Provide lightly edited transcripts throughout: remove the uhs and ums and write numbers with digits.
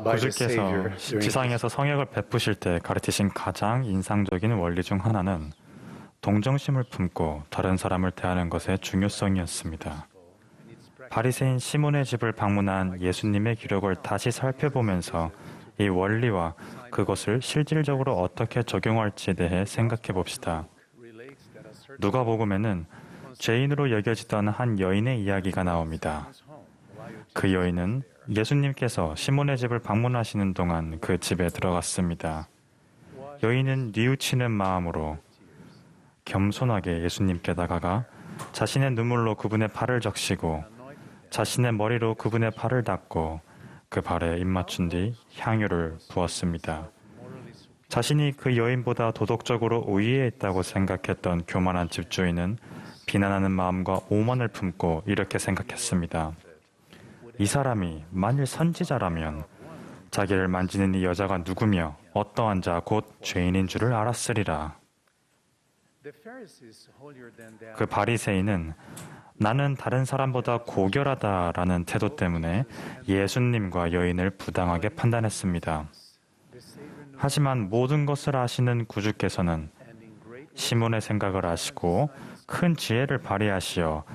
구주께서 지상에서 성역을 베푸실 때 가르치신 가장 인상적인 원리 중 하나는 동정심을 품고 다른 사람을 대하는 것의 중요성이었습니다. 바리새인 시몬의 집을 방문한 예수님의 기록을 다시 살펴보면서 이 원리와 그것을 실질적으로 어떻게 적용할지에 대해 생각해 봅시다. 누가복음에는 죄인으로 여겨지던 한 여인의 이야기가 나옵니다. 그 여인은 예수님께서 시몬의 집을 방문하시는 동안 그 집에 들어갔습니다. 여인은 뉘우치는 마음으로 겸손하게 예수님께 다가가 자신의 눈물로 그분의 발을 적시고 자신의 머리로 그분의 발을 닦고 그 발에 입 맞춘 뒤 향유를 부었습니다. 자신이 그 여인보다 도덕적으로 우위에 있다고 생각했던 교만한 집주인은 비난하는 마음과 오만을 품고 이렇게 생각했습니다. 이 사람이 만일 선지자라면 자기를 만지는 이 여자가 누구며 어떠한 자 곧 죄인인 줄을 알았으리라. 그 바리새인은 나는 다른 사람보다 고결하다라는 태도 때문에 예수님과 여인을 부당하게 판단했습니다. 하지만 모든 것을 아시는 구주께서는 시몬의 생각을 아시고 큰 지혜를 발휘하시어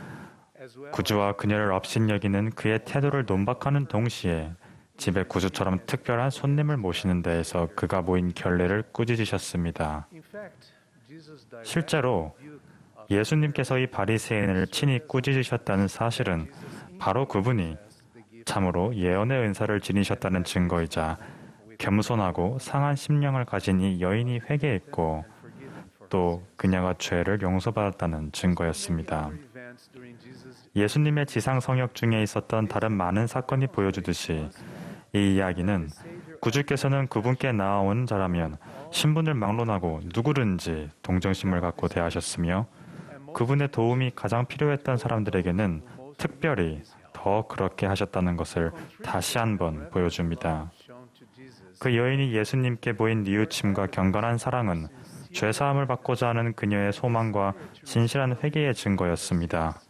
구주와 그녀를 업신여기는 그의 태도를 논박하는 동시에 집에 구주처럼 특별한 손님을 모시는 데에서 그가 모인 결례를 꾸짖으셨습니다. 실제로 예수님께서 이 바리새인을 친히 꾸짖으셨다는 사실은 바로 그분이 참으로 예언의 은사를 지니셨다는 증거이자 겸손하고 상한 심령을 가진 이 여인이 회개했고 또 그녀가 죄를 용서받았다는 증거였습니다. 예수님의 지상 성역 중에 있었던 다른 많은 사건이 보여주듯이 이 이야기는 구주께서는 그분께 나아온 자라면 신분을 막론하고 누구든지 동정심을 갖고 대하셨으며 그분의 도움이 가장 필요했던 사람들에게는 특별히 더 그렇게 하셨다는 것을 다시 한번 보여줍니다. 그 여인이 예수님께 보인 뉘우침과 경건한 사랑은 죄사함을 받고자 하는 그녀의 소망과 진실한 회개의 증거였습니다.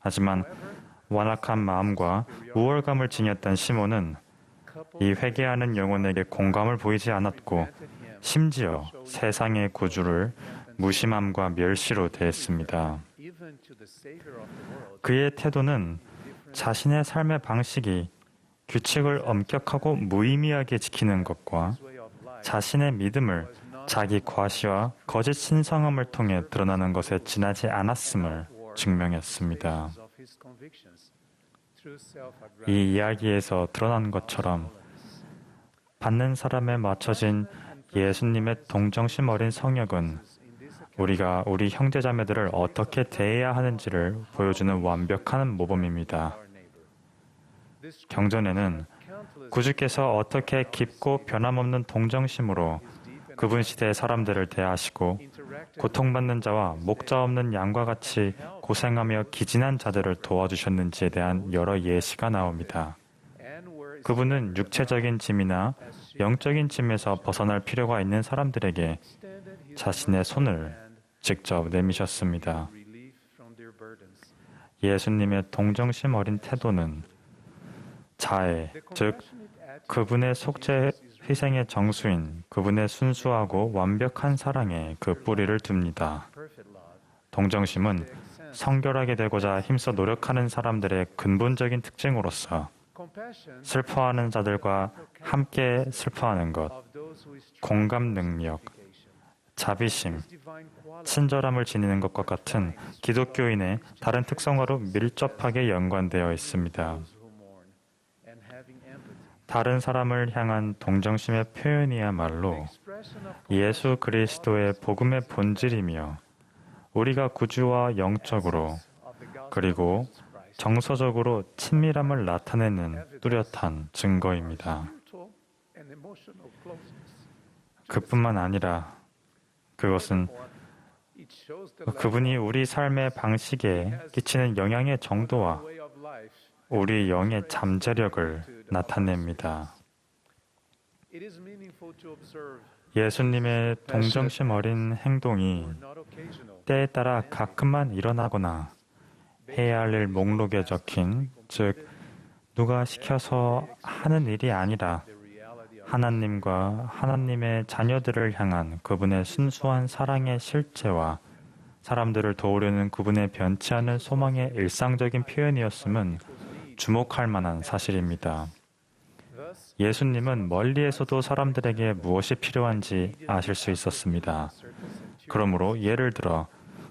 하지만 완악한 마음과 우월감을 지녔던 시몬은 이 회개하는 영혼에게 공감을 보이지 않았고 심지어 세상의 구주를 무심함과 멸시로 대했습니다. 그의 태도는 자신의 삶의 방식이 규칙을 엄격하고 무의미하게 지키는 것과 자신의 믿음을 자기 과시와 거짓 신성함을 통해 드러나는 것에 지나지 않았음을 증명했습니다. 이 이야기에서 드러난 것처럼 받는 사람에 맞춰진 예수님의 동정심 어린 성역은 우리가 우리 형제자매들을 어떻게 대해야 하는지를 보여주는 완벽한 모범입니다. 경전에는 구주께서 어떻게 깊고 변함없는 동정심으로 그분 시대의 사람들을 대하시고 고통받는 자와 목자 없는 양과 같이 고생하며 기진한 자들을 도와주셨는지에 대한 여러 예시가 나옵니다. 그분은 육체적인 짐이나 영적인 짐에서 벗어날 필요가 있는 사람들에게 자신의 손을 직접 내미셨습니다. 예수님의 동정심 어린 태도는 자애, 즉 그분의 속죄 희생의 정수인 그분의 순수하고 완벽한 사랑에 그 뿌리를 둡니다. 동정심은 성결하게 되고자 힘써 노력하는 사람들의 근본적인 특징으로서 슬퍼하는 자들과 함께 슬퍼하는 것, 공감 능력, 자비심, 친절함을 지니는 것과 같은 기독교인의 다른 특성으로 밀접하게 연관되어 있습니다. 다른 사람을 향한 동정심의 표현이야말로 예수 그리스도의 복음의 본질이며 우리가 구주와 영적으로 그리고 정서적으로 친밀함을 나타내는 뚜렷한 증거입니다. 그뿐만 아니라 그것은 그분이 우리 삶의 방식에 끼치는 영향의 정도와 우리 영의 잠재력을 나타냅니다. 예수님의 동정심 어린 행동이 때에 따라 가끔만 일어나거나 해야 할 일 목록에 적힌, 즉 누가 시켜서 하는 일이 아니라 하나님과 하나님의 자녀들을 향한 그분의 순수한 사랑의 실제와 사람들을 도우려는 그분의 변치 않은 소망의 일상적인 표현이었음은 주목할 만한 사실입니다. 예수님은 멀리에서도 사람들에게 무엇이 필요한지 아실 수 있었습니다. 그러므로 예를 들어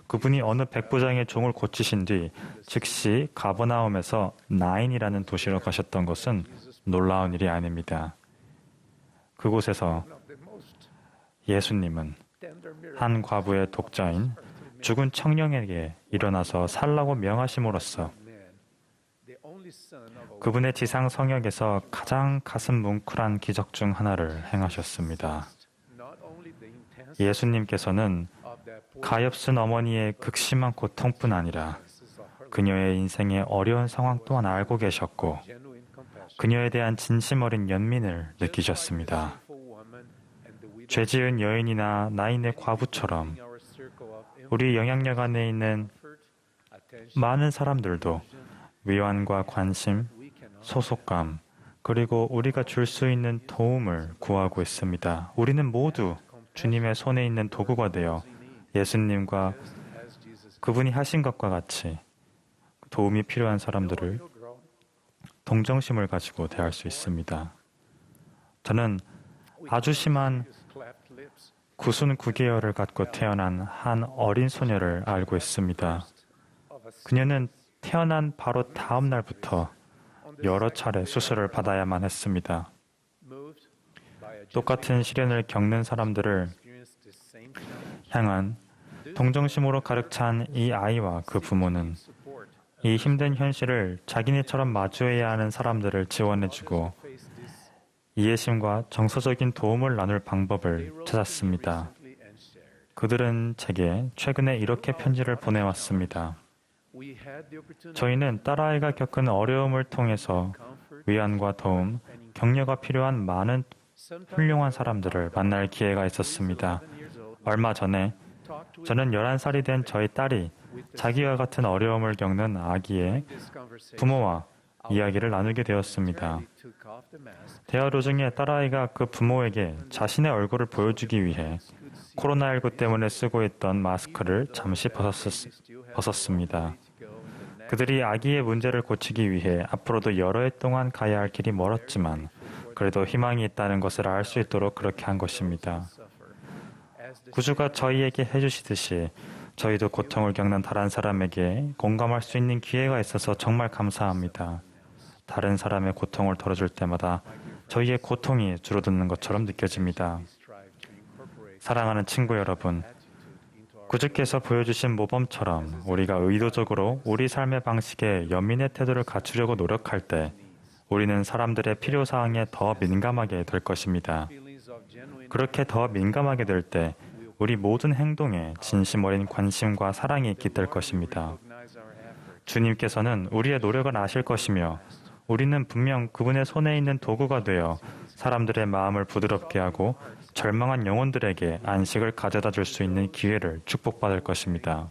그분이 어느 백부장의 종을 고치신 뒤 즉시 가버나움에서 나인이라는 도시로 가셨던 것은 놀라운 일이 아닙니다. 그곳에서 예수님은 한 과부의 독자인 죽은 청년에게 일어나서 살라고 명하심으로써 그분의 지상 성역에서 가장 가슴 뭉클한 기적 중 하나를 행하셨습니다. 예수님께서는 가엾은 어머니의 극심한 고통뿐 아니라 그녀의 인생의 어려운 상황 또한 알고 계셨고 그녀에 대한 진심 어린 연민을 느끼셨습니다. 죄지은 여인이나 나인의 과부처럼 우리 영향력 안에 있는 많은 사람들도 위안과 관심, 소속감, 그리고 우리가 줄 수 있는 도움을 구하고 있습니다. 우리는 모두 주님의 손에 있는 도구가 되어 예수님과 그분이 하신 것과 같이 도움이 필요한 사람들을 동정심을 가지고 대할 수 있습니다. 저는 아주 심한 구순 9개월을 갖고 태어난 한 어린 소녀를 알고 있습니다. 그녀는 태어난 바로 다음 날부터 여러 차례 수술을 받아야만 했습니다. 똑같은 시련을 겪는 사람들을 향한 동정심으로 가득 찬 이 아이와 그 부모는 이 힘든 현실을 자기네처럼 마주해야 하는 사람들을 지원해주고 이해심과 정서적인 도움을 나눌 방법을 찾았습니다. 그들은 제게 최근에 이렇게 편지를 보내왔습니다. 저희는 딸아이가 겪은 어려움을 통해서 위안과 도움, 격려가 필요한 많은 훌륭한 사람들을 만날 기회가 있었습니다. 얼마 전에 저는 11살이 된 저희 딸이 자기와 같은 어려움을 겪는 아기의 부모와 이야기를 나누게 되었습니다. 대화 도중에 딸아이가 그 부모에게 자신의 얼굴을 보여주기 위해 코로나19 때문에 쓰고 있던 마스크를 잠시 벗었습니다. 그들이 아기의 문제를 고치기 위해 앞으로도 여러 해 동안 가야 할 길이 멀었지만 그래도 희망이 있다는 것을 알 수 있도록 그렇게 한 것입니다. 구주가 저희에게 해주시듯이 저희도 고통을 겪는 다른 사람에게 공감할 수 있는 기회가 있어서 정말 감사합니다. 다른 사람의 고통을 덜어줄 때마다 저희의 고통이 줄어드는 것처럼 느껴집니다. 사랑하는 친구 여러분, 구주께서 보여주신 모범처럼 우리가 의도적으로 우리 삶의 방식에 연민의 태도를 갖추려고 노력할 때 우리는 사람들의 필요사항에 더 민감하게 될 것입니다. 그렇게 더 민감하게 될 때 우리 모든 행동에 진심 어린 관심과 사랑이 깃들 것입니다. 주님께서는 우리의 노력을 아실 것이며 우리는 분명 그분의 손에 있는 도구가 되어 사람들의 마음을 부드럽게 하고 절망한 영혼들에게 안식을 가져다 줄 수 있는 기회를 축복받을 것입니다.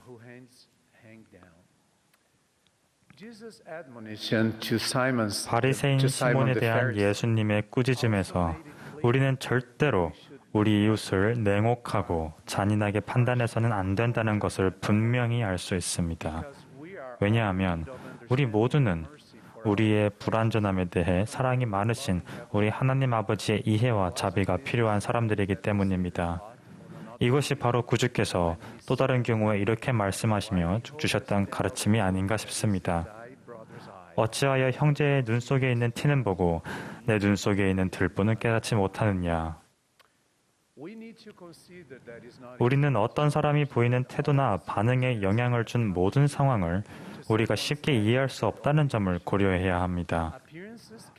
바리새인 시몬에 대한 예수님의 꾸짖음에서 우리는 절대로 우리 이웃을 냉혹하고 잔인하게 판단해서는 안 된다는 것을 분명히 알 수 있습니다. 왜냐하면 우리 모두는 우리의 불완전함에 대해 사랑이 많으신 우리 하나님 아버지의 이해와 자비가 필요한 사람들이기 때문입니다. 이것이 바로 구주께서 또 다른 경우에 이렇게 말씀하시며 주셨던 가르침이 아닌가 싶습니다. 어찌하여 형제의 눈 속에 있는 티는 보고 내 눈 속에 있는 들보는 깨닫지 못하느냐. 우리는 어떤 사람이 보이는 태도나 반응에 영향을 준 모든 상황을 우리가 쉽게 이해할 수 없다는 점을 고려해야 합니다.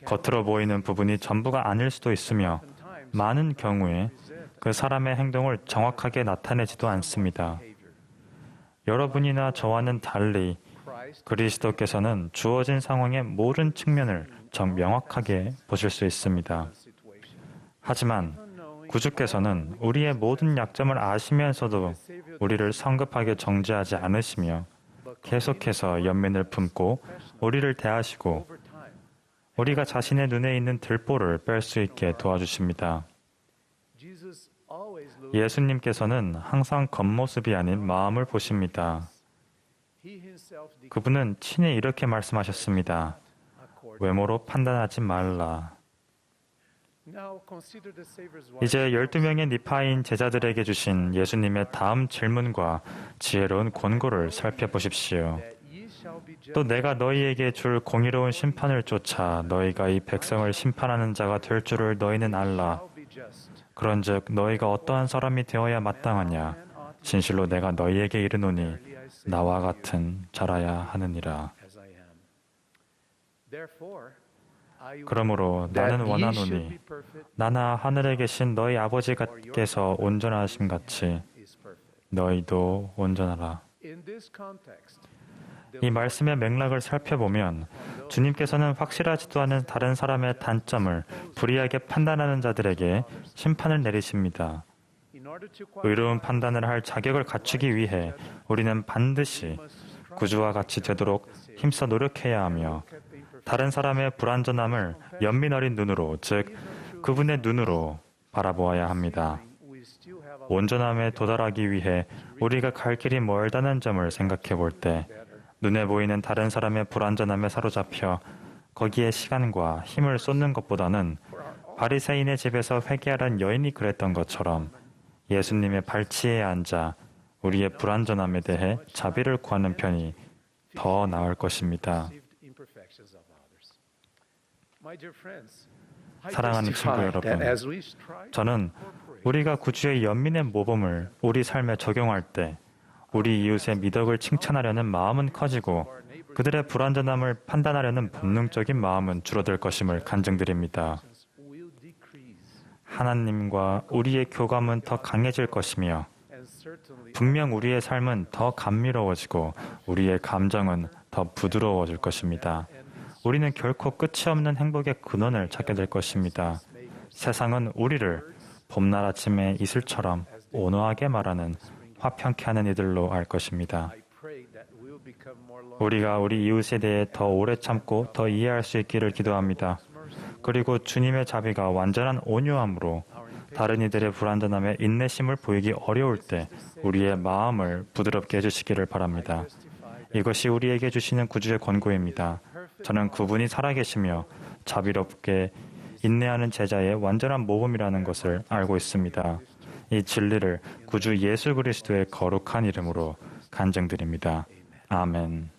겉으로 보이는 부분이 전부가 아닐 수도 있으며 많은 경우에 그 사람의 행동을 정확하게 나타내지도 않습니다. 여러분이나 저와는 달리 그리스도께서는 주어진 상황의 모든 측면을 명확하게 보실 수 있습니다. 하지만 구주께서는 우리의 모든 약점을 아시면서도 우리를 성급하게 정죄하지 않으시며 계속해서 연민을 품고 우리를 대하시고 우리가 자신의 눈에 있는 들보를 뺄 수 있게 도와주십니다. 예수님께서는 항상 겉모습이 아닌 마음을 보십니다. 그분은 친히 이렇게 말씀하셨습니다. 외모로 판단하지 말라. 이제 12명의 니파인 제자들에게 주신 예수님의 다음 질문과 지혜로운 권고를 살펴보십시오. 또 내가 너희에게 줄 공의로운 심판을 쫓아 너희가 이 백성을 심판하는 자가 될 줄을 너희는 알라. 그런즉 너희가 어떠한 사람이 되어야 마땅하냐? 진실로 내가 너희에게 이르노니 나와 같은 자라야 하느니라. 그러므로 나는 원하노니 나나 하늘에 계신 너희 아버지께서 온전하심 같이 너희도 온전하라. 이 말씀의 맥락을 살펴보면 주님께서는 확실하지도 않은 다른 사람의 단점을 불이하게 판단하는 자들에게 심판을 내리십니다. 의로운 판단을 할 자격을 갖추기 위해 우리는 반드시 구주와 같이 되도록 힘써 노력해야 하며 다른 사람의 불완전함을 연민 어린 눈으로, 즉 그분의 눈으로 바라보아야 합니다. 온전함에 도달하기 위해 우리가 갈 길이 멀다는 점을 생각해 볼 때 눈에 보이는 다른 사람의 불완전함에 사로잡혀 거기에 시간과 힘을 쏟는 것보다는 바리새인의 집에서 회개하던 여인이 그랬던 것처럼 예수님의 발치에 앉아 우리의 불완전함에 대해 자비를 구하는 편이 더 나을 것입니다. 사랑하는 친구 여러분, 저는 우리가 구주의 연민의 모범을 우리 삶에 적용할 때 우리 이웃의 미덕을 칭찬하려는 마음은 커지고 그들의 불완전함을 판단하려는 본능적인 마음은 줄어들 것임을 간증드립니다. 하나님과 우리의 교감은 더 강해질 것이며 분명 우리의 삶은 더 감미로워지고 우리의 감정은 더 부드러워질 것입니다. 우리는 결코 끝이 없는 행복의 근원을 찾게 될 것입니다. 세상은 우리를 봄날 아침의 이슬처럼 온화하게 말하는 화평케 하는 이들로 알 것입니다. 우리가 우리 이웃에 대해 더 오래 참고 더 이해할 수 있기를 기도합니다. 그리고 주님의 자비가 완전한 온유함으로 다른 이들의 불완전함에 인내심을 보이기 어려울 때 우리의 마음을 부드럽게 해주시기를 바랍니다. 이것이 우리에게 주시는 구주의 권고입니다. 저는 그분이 살아계시며 자비롭게 인내하는 제자의 완전한 모범이라는 것을 알고 있습니다. 이 진리를 구주 예수 그리스도의 거룩한 이름으로 간증드립니다. 아멘.